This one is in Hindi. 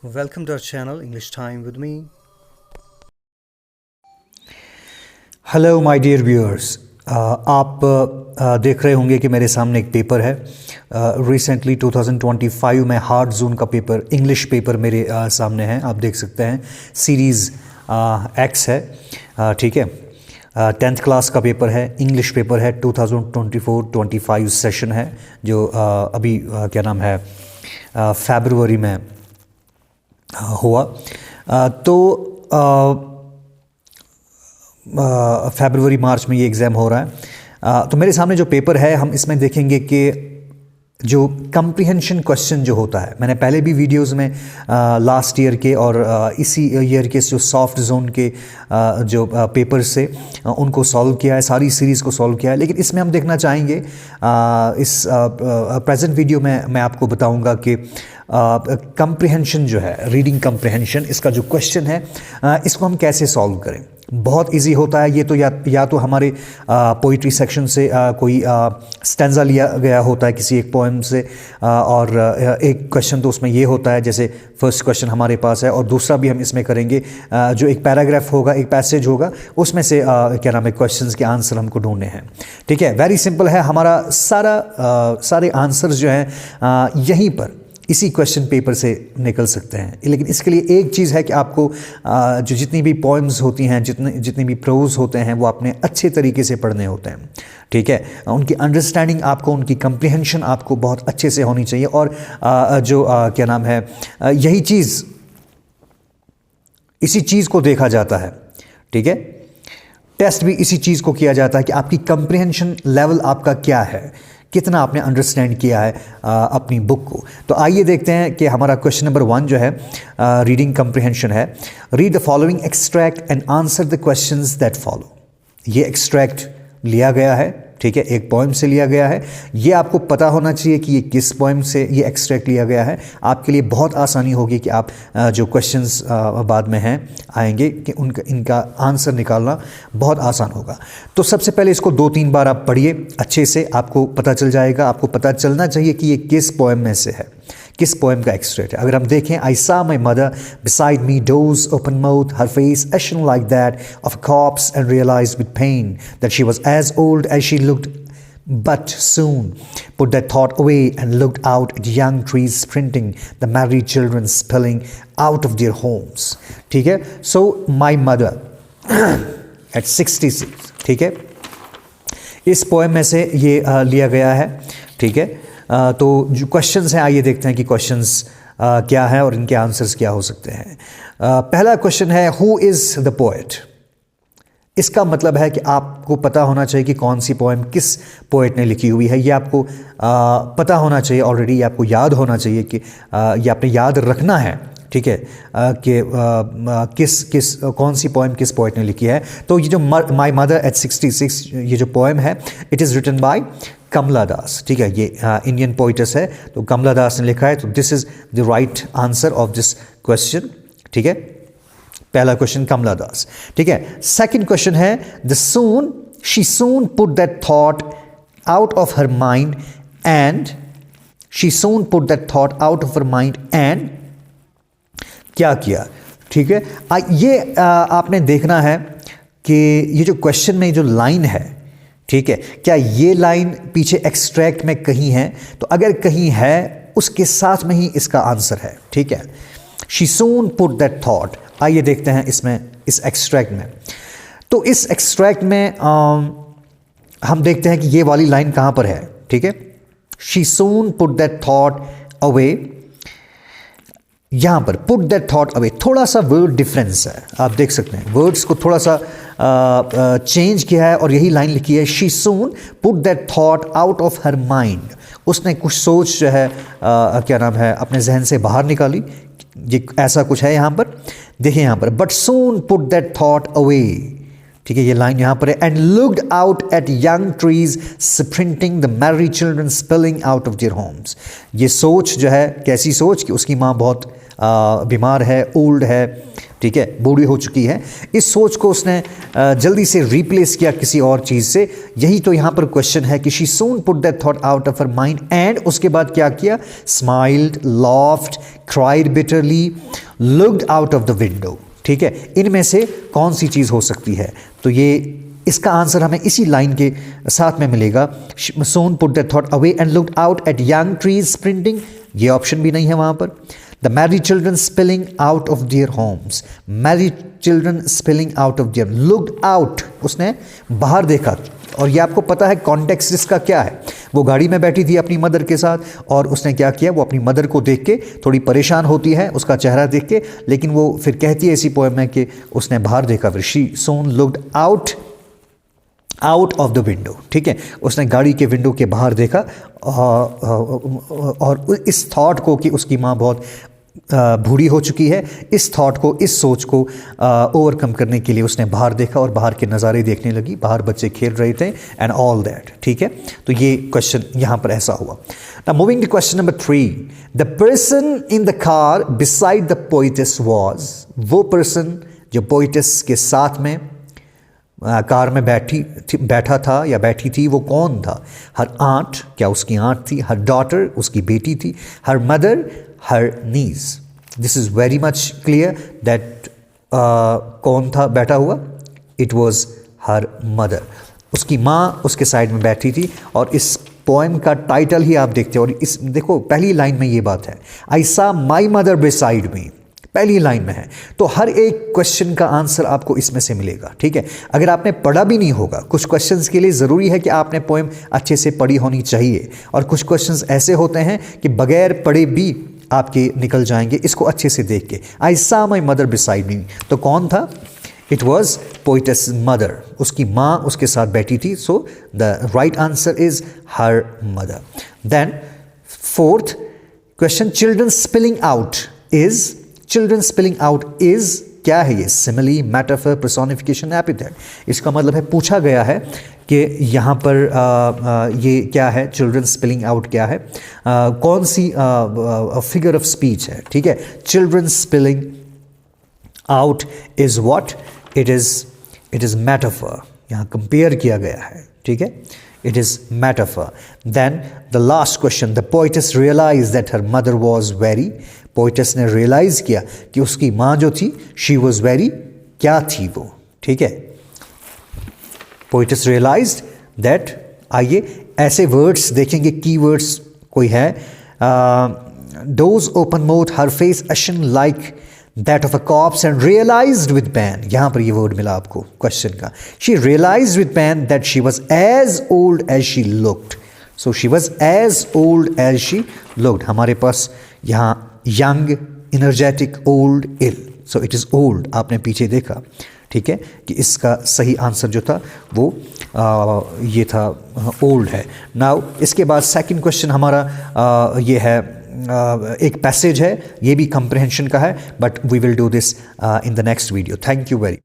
Welcome to our channel English Time with me. Hello my dear viewers, आप देख रहे होंगे कि मेरे सामने एक पेपर है। रिसेंटली 2025 में हार्ड जोन का पेपर, इंग्लिश पेपर मेरे सामने है। आप देख सकते हैं सीरीज़ एक्स है, ठीक है। 10th क्लास का पेपर है, इंग्लिश पेपर है। 2024-25 सेशन है जो अभी क्या नाम है फरवरी में हुआ। तो फरवरी मार्च में ये एग्ज़ाम हो रहा है। तो मेरे सामने जो पेपर है, हम इसमें देखेंगे कि जो कंप्रीहेंशन क्वेश्चन जो होता है, मैंने पहले भी वीडियोस में लास्ट ईयर के और इसी ईयर के जो सॉफ्ट जोन के जो पेपर से उनको सॉल्व किया है, सारी सीरीज़ को सॉल्व किया है। लेकिन इसमें हम देखना चाहेंगे, इस प्रेजेंट वीडियो में मैं आपको बताऊंगा कि कंप्रीहेंशन जो है, रीडिंग कंप्रीहेंशन, इसका जो क्वेश्चन है इसको हम कैसे सॉल्व करें। बहुत इजी होता है ये तो। या तो हमारे पोइट्री सेक्शन से कोई स्टैंजा लिया गया होता है किसी एक पोएम से, और एक क्वेश्चन तो उसमें ये होता है, जैसे फर्स्ट क्वेश्चन हमारे पास है, और दूसरा भी हम इसमें करेंगे जो एक पैराग्राफ होगा, एक पैसेज होगा, उसमें से क्या नाम है क्वेश्चंस के आंसर हमको ढूंढने हैं। ठीक है, वेरी सिंपल है। हमारा सारे आंसर्स जो हैं यहीं पर इसी क्वेश्चन पेपर से निकल सकते हैं। लेकिन इसके लिए एक चीज़ है कि आपको जो जितनी भी पोएम्स होती हैं, जितने भी प्रोज होते हैं, वो आपने अच्छे तरीके से पढ़ने होते हैं। ठीक है, उनकी अंडरस्टैंडिंग आपको, उनकी कंप्रीहेंशन आपको बहुत अच्छे से होनी चाहिए। और जो क्या नाम है, यही चीज़, इसी चीज़ को देखा जाता है। ठीक है, टेस्ट भी इसी चीज़ को किया जाता है कि आपकी कंप्रीहेंशन लेवल आपका क्या है, कितना आपने अंडरस्टैंड किया है अपनी बुक को। तो आइए देखते हैं कि हमारा क्वेश्चन नंबर 1 जो है रीडिंग कंप्रीहेंशन है। Read the following extract and answer the questions that follow. ये एक्सट्रैक्ट लिया गया है, ठीक है, एक पोएम से लिया गया है। ये आपको पता होना चाहिए कि ये किस पोएम से ये एक्सट्रैक्ट लिया गया है। आपके लिए बहुत आसानी होगी कि आप जो क्वेश्चंस बाद में हैं आएंगे कि इनका आंसर निकालना बहुत आसान होगा। तो सबसे पहले इसको 2-3 बार आप पढ़िए अच्छे से, आपको पता चल जाएगा। आपको पता चलना चाहिए कि ये किस पोएम में से है, किस पोएम का एक्सट्रैक्ट है। अगर हम देखें, I saw my mother beside me, doze open mouth, her face ashen like that of a corpse, and realised with pain that she was as old as she looked, but soon put that thought away and looked out at young trees sprinting, the married children spilling out of their homes. ठीक है, so my mother at 66, ठीक है, इस पोएम में से ये लिया गया है। ठीक है, तो जो क्वेश्चंस हैं, आइए देखते हैं कि क्वेश्चंस क्या है और इनके आंसर्स क्या हो सकते हैं। पहला क्वेश्चन है, हु इज़ द पोएट। इसका मतलब है कि आपको पता होना चाहिए कि कौन सी पोएम किस पोएट ने लिखी हुई है। ये आपको पता होना चाहिए ऑलरेडी, ये आपको याद होना चाहिए कि ये आपने याद रखना है। ठीक है, कि कौन सी पोएम किस पोएट ने लिखी है। तो ये जो माई मदर एट 66, ये जो पोएम है, इट इज़ रिटन बाय कमला दास। ठीक है, ये इंडियन पोइटस है, तो कमला दास ने लिखा है। तो this is the right answer of this question. ठीक है, पहला क्वेश्चन कमला दास। ठीक है, सेकंड क्वेश्चन है, she soon put that thought out of her mind and, she soon put that thought out of her mind and क्या किया। ठीक है, ये आपने देखना है कि ये जो क्वेश्चन में जो लाइन है, ठीक है, क्या ये लाइन पीछे एक्सट्रैक्ट में कहीं है। तो अगर कहीं है, उसके साथ में ही इसका आंसर है। ठीक है, she soon put that thought. आइए देखते हैं इसमें, इस एक्सट्रैक्ट में। तो इस एक्सट्रैक्ट में हम देखते हैं कि ये वाली लाइन कहाँ पर है। ठीक है, she soon put that thought away, यहाँ पर पुट दैट थॉट अवे, थोड़ा सा वर्ड डिफरेंस है, आप देख सकते हैं। वर्ड्स को थोड़ा सा चेंज किया है और यही लाइन लिखी है, she soon put that thought out of her mind. उसने कुछ सोच जो है क्या नाम है अपने जहन से बाहर निकाली। ये ऐसा कुछ है यहाँ पर, देखिए यहाँ पर, but soon put that thought away. ठीक है, ये लाइन यहाँ पर है, and looked out at young trees sprinting, the married children spilling out of their Holmes. ये सोच जो है, कैसी सोच कि उसकी माँ बहुत बीमार है, ओल्ड है, ठीक है, बूढ़ी हो चुकी है। इस सोच को उसने जल्दी से रिप्लेस किया किसी और चीज़ से। यही तो यहाँ पर क्वेश्चन है कि she soon put that thought out of her mind and उसके बाद क्या किया? Smiled, laughed, cried bitterly, looked out of the window. ठीक है, इनमें से कौन सी चीज़ हो सकती है? तो ये इसका आंसर हमें इसी लाइन के साथ में मिलेगा। Soon put that thought away and looked out at young trees sprinting, ये ऑप्शन भी नहीं है वहाँ पर। The married children spilling out of their homes, married children spilling out of their, looked out, उसने बाहर देखा। और ये आपको पता है कॉन्टेक्स्ट इसका क्या है। वो गाड़ी में बैठी थी अपनी मदर के साथ और उसने क्या किया, वो अपनी मदर को देख के थोड़ी परेशान होती है उसका चेहरा देख के, लेकिन वो फिर कहती है इसी पोएम में कि उसने बाहर देखा। फिर she soon looked out of the window, ठीक है, उसने गाड़ी के विंडो के बाहर देखा और इस थॉट को कि उसकी माँ बहुत बूढ़ी हो चुकी है, इस थॉट को, इस सोच को ओवरकम करने के लिए उसने बाहर देखा और बाहर के नज़ारे देखने लगी। बाहर बच्चे खेल रहे थे एंड ऑल दैट। ठीक है, तो ये क्वेश्चन यहाँ पर ऐसा हुआ। Now moving to question number 3, the person in the car beside the poetess was, वो पर्सन जो पोइटेस के साथ में कार में बैठा था या बैठी थी, वो कौन था? हर आंट, क्या उसकी आंट थी? हर डॉटर, उसकी बेटी थी? Her mother, her knees. This is very much clear that कौन था बैठा हुआ? It was her mother. उसकी माँ उसके साइड में बैठी थी। और इस पोएम का टाइटल ही आप देखते हो, और इस देखो पहली लाइन में ये बात है, आई सा माई मदर बिसाइड मी, पहली लाइन में है। तो हर एक क्वेश्चन का आंसर आपको इसमें से मिलेगा। ठीक है, अगर आपने पढ़ा भी नहीं होगा, कुछ क्वेश्चंस के लिए ज़रूरी है कि आपने पोएम अच्छे से पढ़ी होनी चाहिए, और कुछ क्वेश्चंस ऐसे होते हैं कि बगैर पढ़े भी आपके निकल जाएंगे, इसको अच्छे से देख के। आई सा माई मदर बिसाइड मी, तो कौन था? इट वॉज पोइटेस मदर, उसकी माँ उसके साथ बैठी थी। So the right answer is her mother. Then fourth question, children spilling out is, children spilling out is क्या है? ये सिमिली, मेटाफर, पर्सोनिफिकेशन, एपिथेट। इसका मतलब है, पूछा गया है कि यहाँ पर ये क्या है, चिल्ड्रन स्पिलिंग आउट क्या है, कौन सी फिगर ऑफ स्पीच है। ठीक है, children spilling out is what? It is metaphor, यहाँ कंपेयर किया गया है। ठीक है, it is metaphor. Then the last question, the poetess realise that her mother was very, poetess ने रियलाइज किया कि उसकी माँ जो थी, शी वॉज वेरी, क्या थी वो? ठीक है, पोइटेस रियलाइज्ड दैट, आइए ऐसे वर्ड्स देखेंगे, की वर्ड्स कोई है, doze open mouth, her face ashen like that of a corpse and realised with pain, यहाँ पर ये वर्ड मिला आपको क्वेश्चन का। She realised with pain that she was as old as she looked, so she was as old as she looked. हमारे पास यहाँ young, energetic, old, ill, so it is old, आपने पीछे देखा। ठीक है, कि इसका सही आंसर जो था वो ये था, ओल्ड है। नाउ इसके बाद सेकंड क्वेश्चन हमारा ये है, एक पैसेज है, ये भी कंप्रहेंशन का है, but we will do this in the next video. Thank you very